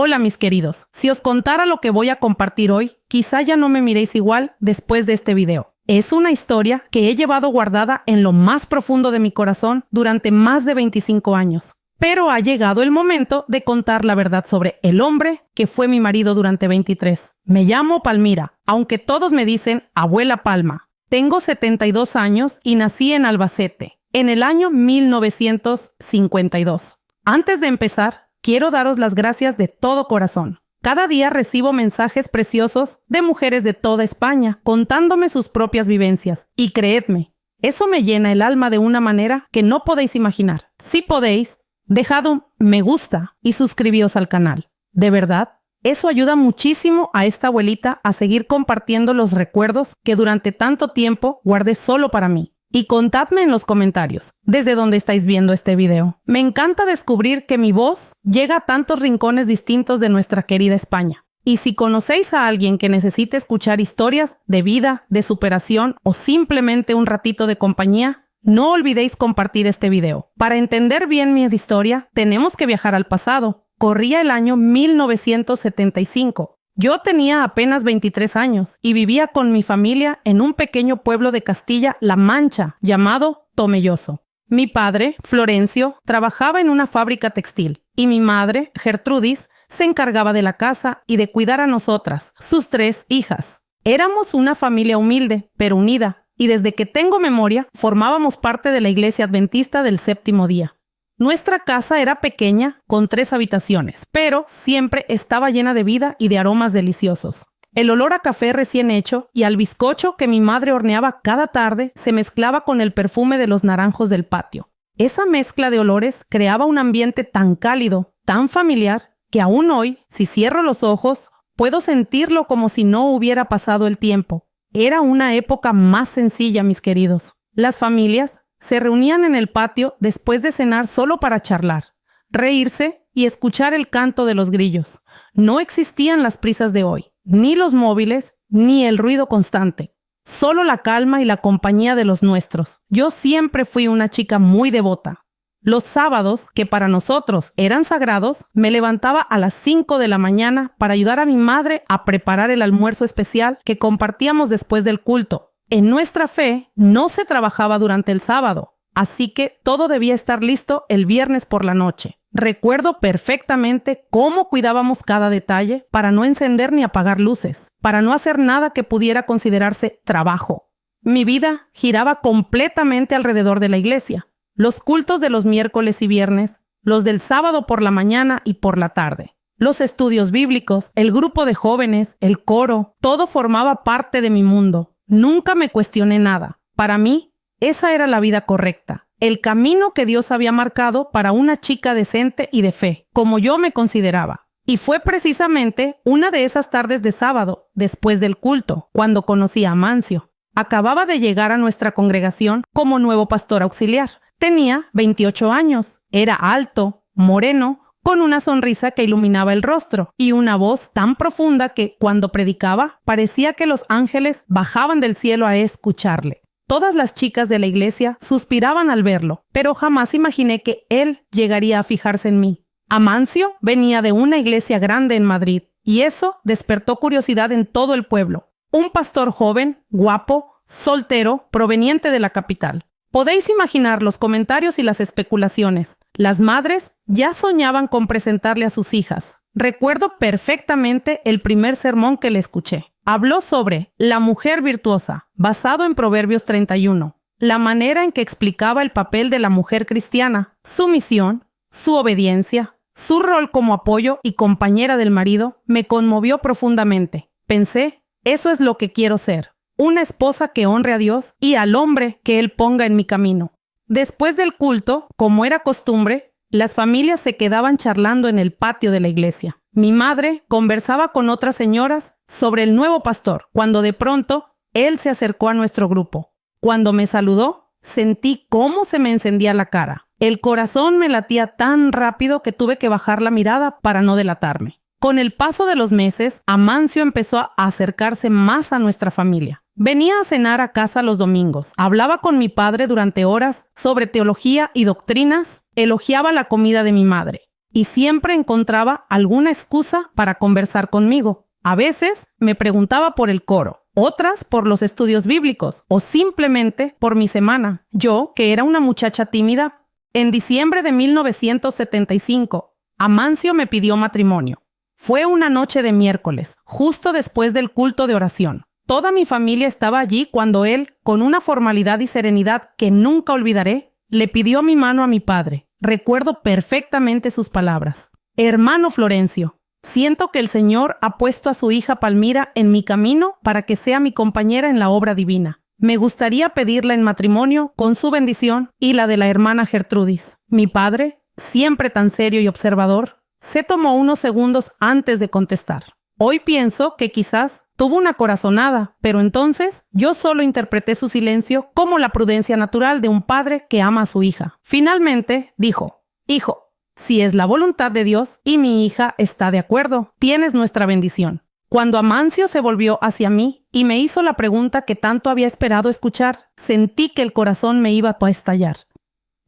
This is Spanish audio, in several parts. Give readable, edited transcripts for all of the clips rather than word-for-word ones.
Hola mis queridos, si os contara lo que voy a compartir hoy, quizá ya no me miréis igual después de este video. Es una historia que he llevado guardada en lo más profundo de mi corazón durante más de 25 años. Pero ha llegado el momento de contar la verdad sobre el hombre que fue mi marido durante 23. Me llamo Palmira, aunque todos me dicen Abuela Palma. Tengo 72 años y nací en Albacete, en el año 1952. Antes de empezar, quiero daros las gracias de todo corazón. Cada día recibo mensajes preciosos de mujeres de toda España, contándome sus propias vivencias. Y creedme, eso me llena el alma de una manera que no podéis imaginar. Si podéis, dejad un me gusta y suscribíos al canal. De verdad, eso ayuda muchísimo a esta abuelita a seguir compartiendo los recuerdos que durante tanto tiempo guardé solo para mí. Y contadme en los comentarios, desde dónde estáis viendo este video. Me encanta descubrir que mi voz llega a tantos rincones distintos de nuestra querida España. Y si conocéis a alguien que necesite escuchar historias de vida, de superación o simplemente un ratito de compañía, no olvidéis compartir este video. Para entender bien mi historia, tenemos que viajar al pasado. Corría el año 1975. Yo tenía apenas 23 años y vivía con mi familia en un pequeño pueblo de Castilla-La Mancha llamado Tomelloso. Mi padre, Florencio, trabajaba en una fábrica textil y mi madre, Gertrudis, se encargaba de la casa y de cuidar a nosotras, sus 3 hijas. Éramos una familia humilde, pero unida, y desde que tengo memoria, formábamos parte de la iglesia adventista del séptimo día. Nuestra casa era pequeña, con 3 habitaciones, pero siempre estaba llena de vida y de aromas deliciosos. El olor a café recién hecho y al bizcocho que mi madre horneaba cada tarde se mezclaba con el perfume de los naranjos del patio. Esa mezcla de olores creaba un ambiente tan cálido, tan familiar, que aún hoy, si cierro los ojos, puedo sentirlo como si no hubiera pasado el tiempo. Era una época más sencilla, mis queridos. Las familias se reunían en el patio después de cenar solo para charlar, reírse y escuchar el canto de los grillos. No existían las prisas de hoy, ni los móviles, ni el ruido constante. Solo la calma y la compañía de los nuestros. Yo siempre fui una chica muy devota. Los sábados, que para nosotros eran sagrados, me levantaba a las 5 de la mañana para ayudar a mi madre a preparar el almuerzo especial que compartíamos después del culto. En nuestra fe no se trabajaba durante el sábado, así que todo debía estar listo el viernes por la noche. Recuerdo perfectamente cómo cuidábamos cada detalle para no encender ni apagar luces, para no hacer nada que pudiera considerarse trabajo. Mi vida giraba completamente alrededor de la iglesia. Los cultos de los miércoles y viernes, los del sábado por la mañana y por la tarde. Los estudios bíblicos, el grupo de jóvenes, el coro, todo formaba parte de mi mundo. Nunca me cuestioné nada. Para mí, esa era la vida correcta. El camino que Dios había marcado para una chica decente y de fe, como yo me consideraba. Y fue precisamente una de esas tardes de sábado, después del culto, cuando conocí a Amancio. Acababa de llegar a nuestra congregación como nuevo pastor auxiliar. Tenía 28 años. Era alto, moreno, con una sonrisa que iluminaba el rostro y una voz tan profunda que, cuando predicaba, parecía que los ángeles bajaban del cielo a escucharle. Todas las chicas de la iglesia suspiraban al verlo, pero jamás imaginé que él llegaría a fijarse en mí. Amancio venía de una iglesia grande en Madrid, y eso despertó curiosidad en todo el pueblo. Un pastor joven, guapo, soltero, proveniente de la capital. Podéis imaginar los comentarios y las especulaciones. Las madres ya soñaban con presentarle a sus hijas. Recuerdo perfectamente el primer sermón que le escuché. Habló sobre la mujer virtuosa, basado en Proverbios 31. La manera en que explicaba el papel de la mujer cristiana, su misión, su obediencia, su rol como apoyo y compañera del marido, me conmovió profundamente. Pensé, eso es lo que quiero ser. Una esposa que honre a Dios y al hombre que Él ponga en mi camino. Después del culto, como era costumbre, las familias se quedaban charlando en el patio de la iglesia. Mi madre conversaba con otras señoras sobre el nuevo pastor, cuando de pronto él se acercó a nuestro grupo. Cuando me saludó, sentí cómo se me encendía la cara. El corazón me latía tan rápido que tuve que bajar la mirada para no delatarme. Con el paso de los meses, Amancio empezó a acercarse más a nuestra familia. Venía a cenar a casa los domingos, hablaba con mi padre durante horas sobre teología y doctrinas, elogiaba la comida de mi madre. y siempre encontraba alguna excusa para conversar conmigo. A veces me preguntaba por el coro, otras por los estudios bíblicos o simplemente por mi semana. Yo, que era una muchacha tímida, en diciembre de 1975, Amancio me pidió matrimonio. Fue una noche de miércoles, justo después del culto de oración. Toda mi familia estaba allí cuando él, con una formalidad y serenidad que nunca olvidaré, le pidió mi mano a mi padre. Recuerdo perfectamente sus palabras. Hermano Florencio, siento que el Señor ha puesto a su hija Palmira en mi camino para que sea mi compañera en la obra divina. Me gustaría pedirla en matrimonio con su bendición y la de la hermana Gertrudis. Mi padre, siempre tan serio y observador, se tomó unos segundos antes de contestar. Hoy pienso que quizás tuvo una corazonada, pero entonces yo solo interpreté su silencio como la prudencia natural de un padre que ama a su hija. Finalmente dijo: hijo, si es la voluntad de Dios y mi hija está de acuerdo, tienes nuestra bendición. Cuando Amancio se volvió hacia mí y me hizo la pregunta que tanto había esperado escuchar, sentí que el corazón me iba a estallar.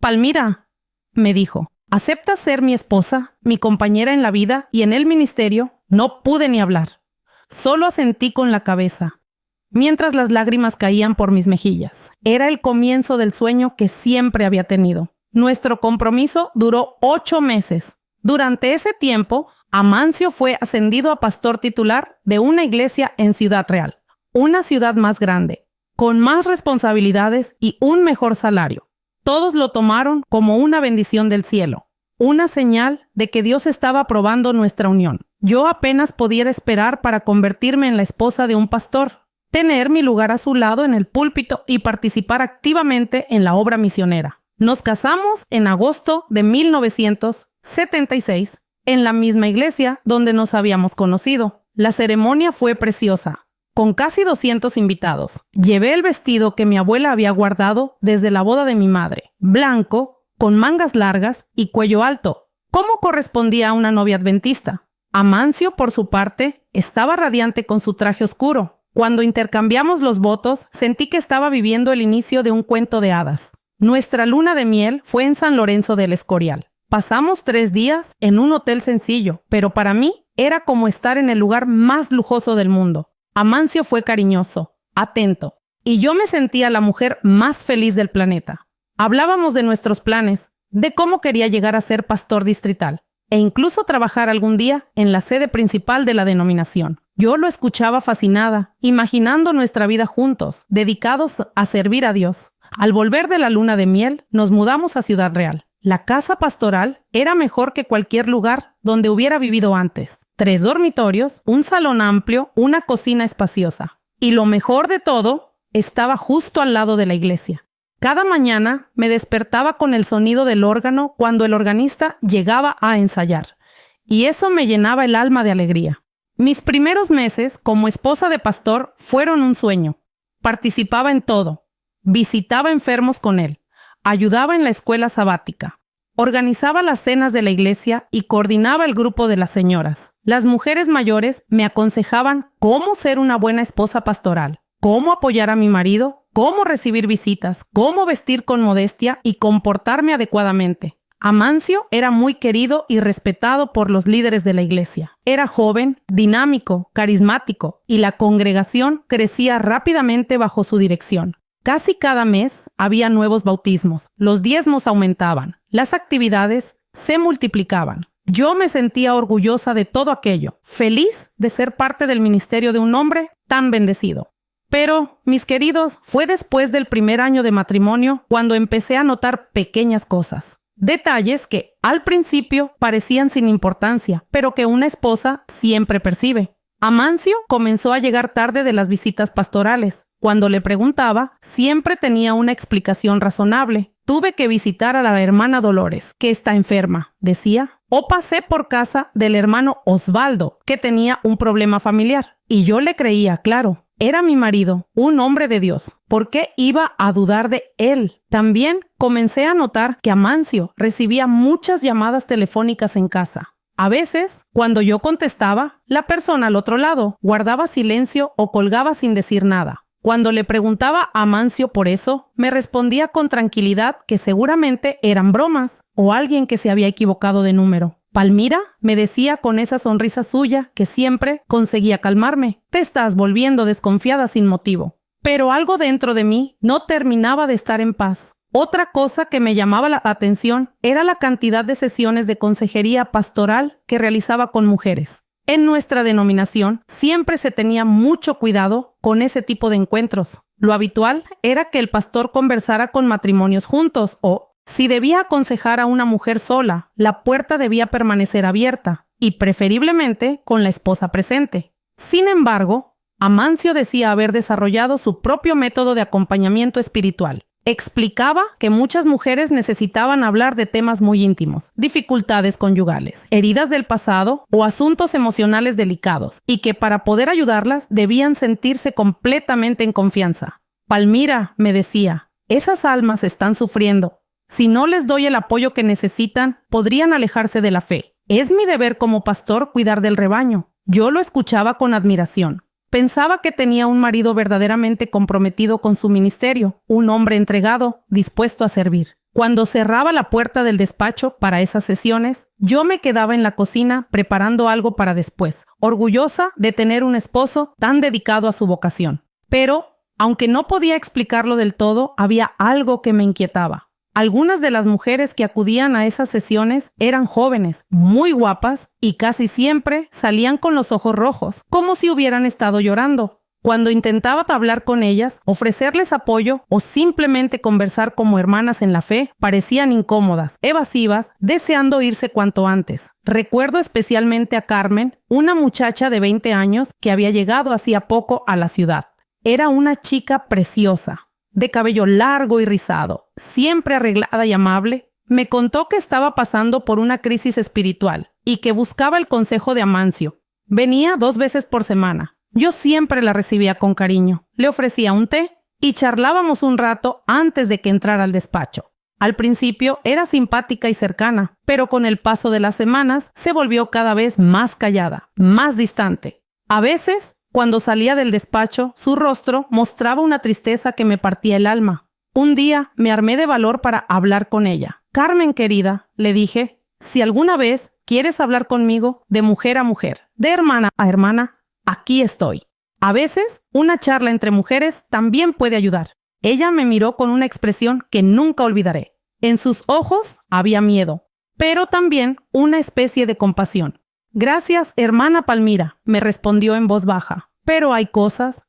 Palmira, me dijo, ¿aceptas ser mi esposa, mi compañera en la vida y en el ministerio? No pude ni hablar. Solo asentí con la cabeza, mientras las lágrimas caían por mis mejillas. Era el comienzo del sueño que siempre había tenido. Nuestro compromiso duró 8 meses. Durante ese tiempo, Amancio fue ascendido a pastor titular de una iglesia en Ciudad Real, una ciudad más grande, con más responsabilidades y un mejor salario. Todos lo tomaron como una bendición del cielo, una señal de que Dios estaba aprobando nuestra unión. Yo apenas podía esperar para convertirme en la esposa de un pastor, tener mi lugar a su lado en el púlpito y participar activamente en la obra misionera. Nos casamos en agosto de 1976 en la misma iglesia donde nos habíamos conocido. La ceremonia fue preciosa, con casi 200 invitados. Llevé el vestido que mi abuela había guardado desde la boda de mi madre, blanco, con mangas largas y cuello alto, como correspondía a una novia adventista. Amancio, por su parte, estaba radiante con su traje oscuro. Cuando intercambiamos los votos, sentí que estaba viviendo el inicio de un cuento de hadas. Nuestra luna de miel fue en San Lorenzo del Escorial. Pasamos 3 días en un hotel sencillo, pero para mí era como estar en el lugar más lujoso del mundo. Amancio fue cariñoso, atento, y yo me sentía la mujer más feliz del planeta. Hablábamos de nuestros planes, de cómo quería llegar a ser pastor distrital, e incluso trabajar algún día en la sede principal de la denominación. Yo lo escuchaba fascinada, imaginando nuestra vida juntos, dedicados a servir a Dios. Al volver de la luna de miel, nos mudamos a Ciudad Real. La casa pastoral era mejor que cualquier lugar donde hubiera vivido antes. 3 dormitorios, un salón amplio, una cocina espaciosa. Y lo mejor de todo, estaba justo al lado de la iglesia. Cada mañana me despertaba con el sonido del órgano cuando el organista llegaba a ensayar, y eso me llenaba el alma de alegría. Mis primeros meses como esposa de pastor fueron un sueño. Participaba en todo, visitaba enfermos con él, ayudaba en la escuela sabática, organizaba las cenas de la iglesia y coordinaba el grupo de las señoras. Las mujeres mayores me aconsejaban cómo ser una buena esposa pastoral, cómo apoyar a mi marido, cómo recibir visitas, cómo vestir con modestia y comportarme adecuadamente. Amancio era muy querido y respetado por los líderes de la iglesia. Era joven, dinámico, carismático, y la congregación crecía rápidamente bajo su dirección. Casi cada mes había nuevos bautismos, los diezmos aumentaban, las actividades se multiplicaban. Yo me sentía orgullosa de todo aquello, feliz de ser parte del ministerio de un hombre tan bendecido. Pero, mis queridos, fue después del primer año de matrimonio cuando empecé a notar pequeñas cosas. Detalles que, al principio, parecían sin importancia, pero que una esposa siempre percibe. Amancio comenzó a llegar tarde de las visitas pastorales. Cuando le preguntaba, siempre tenía una explicación razonable. Tuve que visitar a la hermana Dolores, que está enferma, decía. O pasé por casa del hermano Osvaldo, que tenía un problema familiar. Y yo le creía, claro. Era mi marido, un hombre de Dios. ¿Por qué iba a dudar de él? También comencé a notar que Amancio recibía muchas llamadas telefónicas en casa. A veces, cuando yo contestaba, la persona al otro lado guardaba silencio o colgaba sin decir nada. Cuando le preguntaba a Amancio por eso, me respondía con tranquilidad que seguramente eran bromas o alguien que se había equivocado de número. Palmira, me decía con esa sonrisa suya que siempre conseguía calmarme, te estás volviendo desconfiada sin motivo. Pero algo dentro de mí no terminaba de estar en paz. Otra cosa que me llamaba la atención era la cantidad de sesiones de consejería pastoral que realizaba con mujeres. En nuestra denominación siempre se tenía mucho cuidado con ese tipo de encuentros. Lo habitual era que el pastor conversara con matrimonios juntos o, si debía aconsejar a una mujer sola, la puerta debía permanecer abierta y preferiblemente con la esposa presente. Sin embargo, Amancio decía haber desarrollado su propio método de acompañamiento espiritual. Explicaba que muchas mujeres necesitaban hablar de temas muy íntimos, dificultades conyugales, heridas del pasado o asuntos emocionales delicados, y que para poder ayudarlas debían sentirse completamente en confianza. Palmira, me decía, esas almas están sufriendo. Si no les doy el apoyo que necesitan, podrían alejarse de la fe. Es mi deber como pastor cuidar del rebaño. Yo lo escuchaba con admiración. Pensaba que tenía un marido verdaderamente comprometido con su ministerio, un hombre entregado, dispuesto a servir. Cuando cerraba la puerta del despacho para esas sesiones, yo me quedaba en la cocina preparando algo para después, orgullosa de tener un esposo tan dedicado a su vocación. Pero, aunque no podía explicarlo del todo, había algo que me inquietaba. Algunas de las mujeres que acudían a esas sesiones eran jóvenes, muy guapas y casi siempre salían con los ojos rojos, como si hubieran estado llorando. Cuando intentaba hablar con ellas, ofrecerles apoyo o simplemente conversar como hermanas en la fe, parecían incómodas, evasivas, deseando irse cuanto antes. Recuerdo especialmente a Carmen, una muchacha de 20 años que había llegado hacía poco a la ciudad. Era una chica preciosa, de cabello largo y rizado, siempre arreglada y amable. Me contó que estaba pasando por una crisis espiritual y que buscaba el consejo de Amancio. Venía 2 veces por semana. Yo siempre la recibía con cariño, le ofrecía un té y charlábamos un rato antes de que entrara al despacho. Al principio era simpática y cercana, pero con el paso de las semanas se volvió cada vez más callada, más distante. A veces, cuando salía del despacho, su rostro mostraba una tristeza que me partía el alma. Un día me armé de valor para hablar con ella. Carmen querida, le dije, si alguna vez quieres hablar conmigo de mujer a mujer, de hermana a hermana, aquí estoy. A veces, una charla entre mujeres también puede ayudar. Ella me miró con una expresión que nunca olvidaré. En sus ojos había miedo, pero también una especie de compasión. Gracias, hermana Palmira, me respondió en voz baja. Pero hay cosas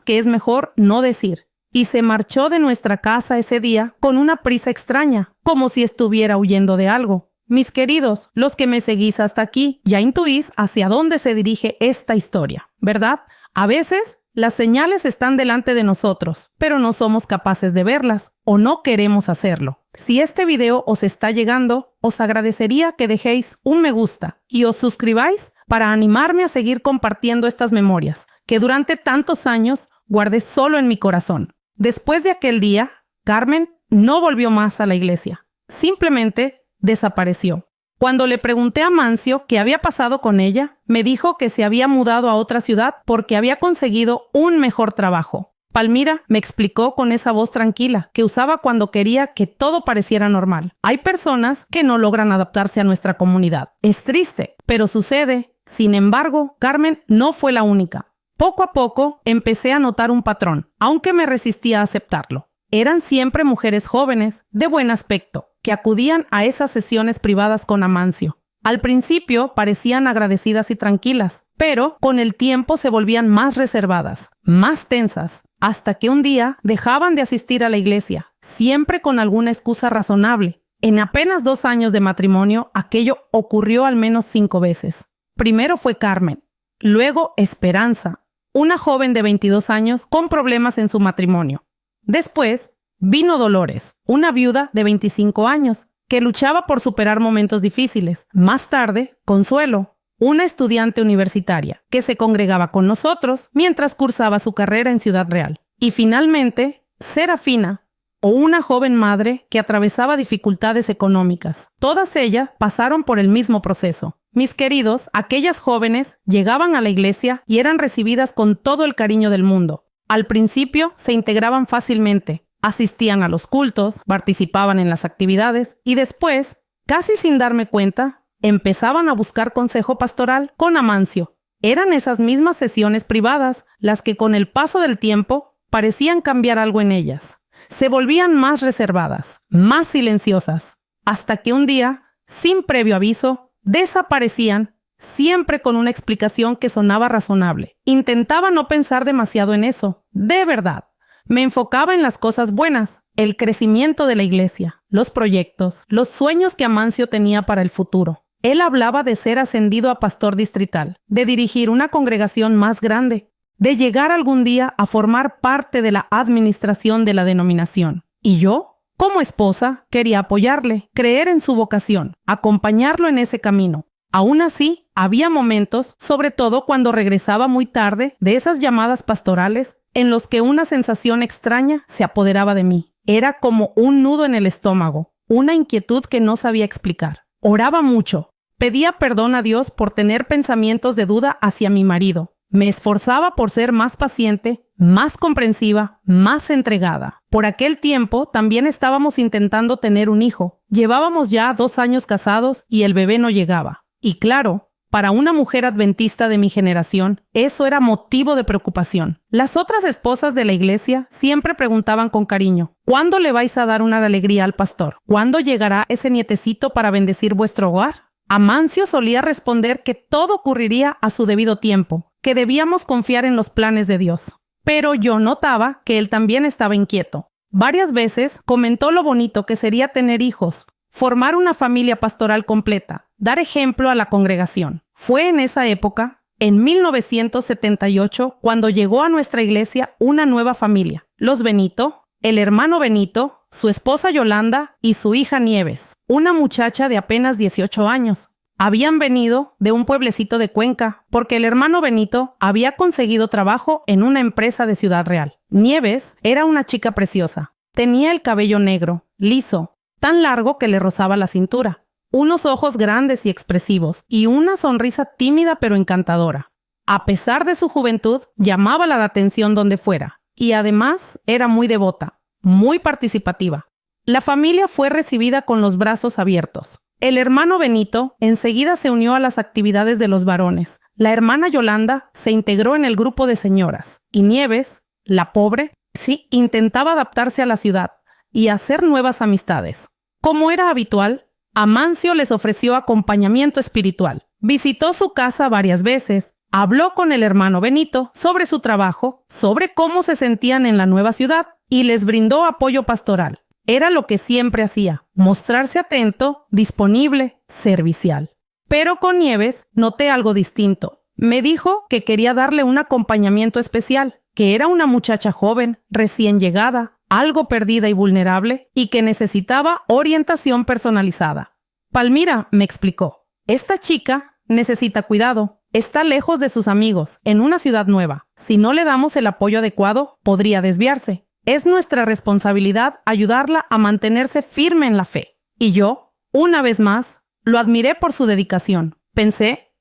que es mejor no decir. Y se marchó de nuestra casa ese día con una prisa extraña, como si estuviera huyendo de algo. Mis queridos, los que me seguís hasta aquí, ya intuís hacia dónde se dirige esta historia, ¿verdad? A veces las señales están delante de nosotros, pero no somos capaces de verlas o no queremos hacerlo. Si este video os está llegando, os agradecería que dejéis un me gusta y os suscribáis para animarme a seguir compartiendo estas memorias que durante tantos años guardé solo en mi corazón. Después de aquel día, Carmen no volvió más a la iglesia. Simplemente desapareció. Cuando le pregunté a Amancio qué había pasado con ella, me dijo que se había mudado a otra ciudad porque había conseguido un mejor trabajo. Palmira me explicó con esa voz tranquila que usaba cuando quería que todo pareciera normal. Hay personas que no logran adaptarse a nuestra comunidad. Es triste, pero sucede. Sin embargo, Carmen no fue la única. Poco a poco empecé a notar un patrón, aunque me resistía a aceptarlo. Eran siempre mujeres jóvenes, de buen aspecto, que acudían a esas sesiones privadas con Amancio. Al principio parecían agradecidas y tranquilas, pero con el tiempo se volvían más reservadas, más tensas, hasta que un día dejaban de asistir a la iglesia, siempre con alguna excusa razonable. En apenas 2 años de matrimonio, aquello ocurrió al menos 5 veces. Primero fue Carmen, luego Esperanza, una joven de 22 años con problemas en su matrimonio. Después vino Dolores, una viuda de 25 años, que luchaba por superar momentos difíciles. Más tarde, Consuelo, una estudiante universitaria, que se congregaba con nosotros mientras cursaba su carrera en Ciudad Real. Y finalmente, Serafina, o una joven madre que atravesaba dificultades económicas. Todas ellas pasaron por el mismo proceso. Mis queridos, aquellas jóvenes llegaban a la iglesia y eran recibidas con todo el cariño del mundo. Al principio se integraban fácilmente, asistían a los cultos, participaban en las actividades y después, casi sin darme cuenta, empezaban a buscar consejo pastoral con Amancio. Eran esas mismas sesiones privadas las que con el paso del tiempo parecían cambiar algo en ellas. Se volvían más reservadas, más silenciosas, hasta que un día, sin previo aviso, desaparecían, siempre con una explicación que sonaba razonable. Intentaba no pensar demasiado en eso, de verdad. Me enfocaba en las cosas buenas, el crecimiento de la iglesia, los proyectos, los sueños que Amancio tenía para el futuro. Él hablaba de ser ascendido a pastor distrital, de dirigir una congregación más grande, de llegar algún día a formar parte de la administración de la denominación. Y yo, como esposa, quería apoyarle, creer en su vocación, acompañarlo en ese camino. Aún así, había momentos, sobre todo cuando regresaba muy tarde de esas llamadas pastorales, en los que una sensación extraña se apoderaba de mí. Era como un nudo en el estómago, una inquietud que no sabía explicar. Oraba mucho, pedía perdón a Dios por tener pensamientos de duda hacia mi marido. Me esforzaba por ser más paciente, más comprensiva, más entregada. Por aquel tiempo también estábamos intentando tener un hijo. Llevábamos ya 2 años casados y el bebé no llegaba. Y claro, para una mujer adventista de mi generación, eso era motivo de preocupación. Las otras esposas de la iglesia siempre preguntaban con cariño, ¿cuándo le vais a dar una alegría al pastor? ¿Cuándo llegará ese nietecito para bendecir vuestro hogar? Amancio solía responder que todo ocurriría a su debido tiempo, que debíamos confiar en los planes de Dios. Pero yo notaba que él también estaba inquieto. Varias veces comentó lo bonito que sería tener hijos, formar una familia pastoral completa, dar ejemplo a la congregación. Fue en esa época, en 1978, cuando llegó a nuestra iglesia una nueva familia. Los Benito, el hermano Benito, su esposa Yolanda y su hija Nieves, una muchacha de apenas 18 años. Habían venido de un pueblecito de Cuenca, porque el hermano Benito había conseguido trabajo en una empresa de Ciudad Real. Nieves era una chica preciosa. Tenía el cabello negro, liso, tan largo que le rozaba la cintura, unos ojos grandes y expresivos, y una sonrisa tímida pero encantadora. A pesar de su juventud, llamaba la atención donde fuera, y además era muy devota, muy participativa. La familia fue recibida con los brazos abiertos. El hermano Benito enseguida se unió a las actividades de los varones. La hermana Yolanda se integró en el grupo de señoras, y Nieves, la pobre, sí intentaba adaptarse a la ciudad y hacer nuevas amistades. Como era habitual, Amancio les ofreció acompañamiento espiritual. Visitó su casa varias veces, habló con el hermano Benito sobre su trabajo, sobre cómo se sentían en la nueva ciudad y les brindó apoyo pastoral. Era lo que siempre hacía, mostrarse atento, disponible, servicial. Pero con Nieves noté algo distinto. Me dijo que quería darle un acompañamiento especial, que era una muchacha joven, recién llegada, algo perdida y vulnerable, y que necesitaba orientación personalizada. Palmira, me explicó, esta chica necesita cuidado, está lejos de sus amigos, en una ciudad nueva. Si no le damos el apoyo adecuado, podría desviarse. Es nuestra responsabilidad ayudarla a mantenerse firme en la fe. Y yo, una vez más, lo admiré por su dedicación. Pensé,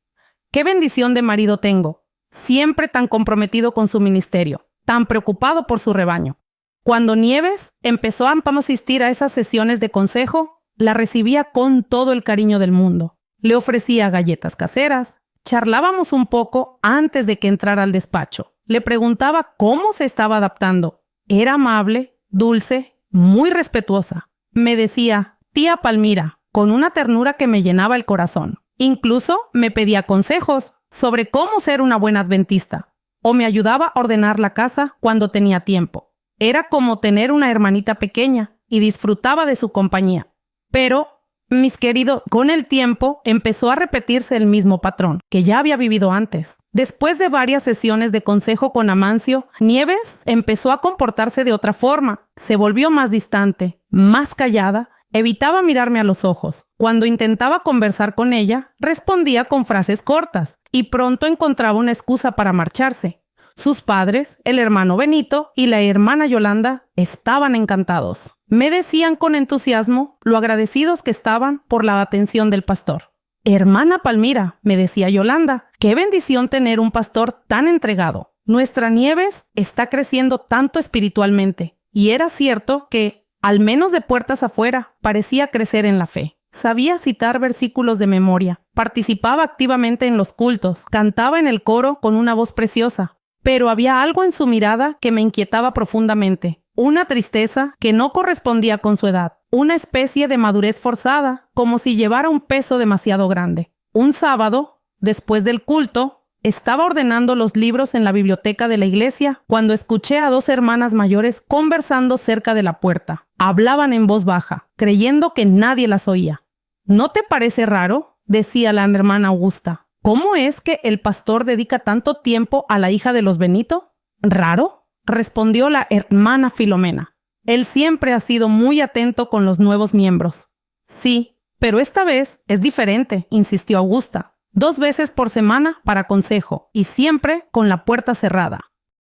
qué bendición de marido tengo, siempre tan comprometido con su ministerio, tan preocupado por su rebaño. Cuando Nieves empezó a asistir a esas sesiones de consejo, la recibía con todo el cariño del mundo. Le ofrecía galletas caseras, charlábamos un poco antes de que entrara al despacho. Le preguntaba cómo se estaba adaptando. Era amable, dulce, muy respetuosa. Me decía, tía Palmira, con una ternura que me llenaba el corazón. Incluso me pedía consejos sobre cómo ser una buena adventista, o me ayudaba a ordenar la casa cuando tenía tiempo. Era como tener una hermanita pequeña y disfrutaba de su compañía. Pero, mis queridos, con el tiempo empezó a repetirse el mismo patrón que ya había vivido antes. Después de varias sesiones de consejo con Amancio, Nieves empezó a comportarse de otra forma. Se volvió más distante, más callada, evitaba mirarme a los ojos. Cuando intentaba conversar con ella, respondía con frases cortas y pronto encontraba una excusa para marcharse. Sus padres, el hermano Benito y la hermana Yolanda, estaban encantados. Me decían con entusiasmo lo agradecidos que estaban por la atención del pastor. Hermana Palmira, me decía Yolanda, qué bendición tener un pastor tan entregado. Nuestra Nieves está creciendo tanto espiritualmente. Y era cierto que, al menos de puertas afuera, parecía crecer en la fe. Sabía citar versículos de memoria, participaba activamente en los cultos, cantaba en el coro con una voz preciosa. Pero había algo en su mirada que me inquietaba profundamente, una tristeza que no correspondía con su edad, una especie de madurez forzada, como si llevara un peso demasiado grande. Un sábado, después del culto, estaba ordenando los libros en la biblioteca de la iglesia cuando escuché a dos hermanas mayores conversando cerca de la puerta. Hablaban en voz baja, creyendo que nadie las oía. ¿No te parece raro?, decía la hermana Augusta. ¿Cómo es que el pastor dedica tanto tiempo a la hija de los Benito? ¿Raro?, respondió la hermana Filomena. Él siempre ha sido muy atento con los nuevos miembros. Sí, pero esta vez es diferente, insistió Augusta. 2 veces por semana para consejo y siempre con la puerta cerrada.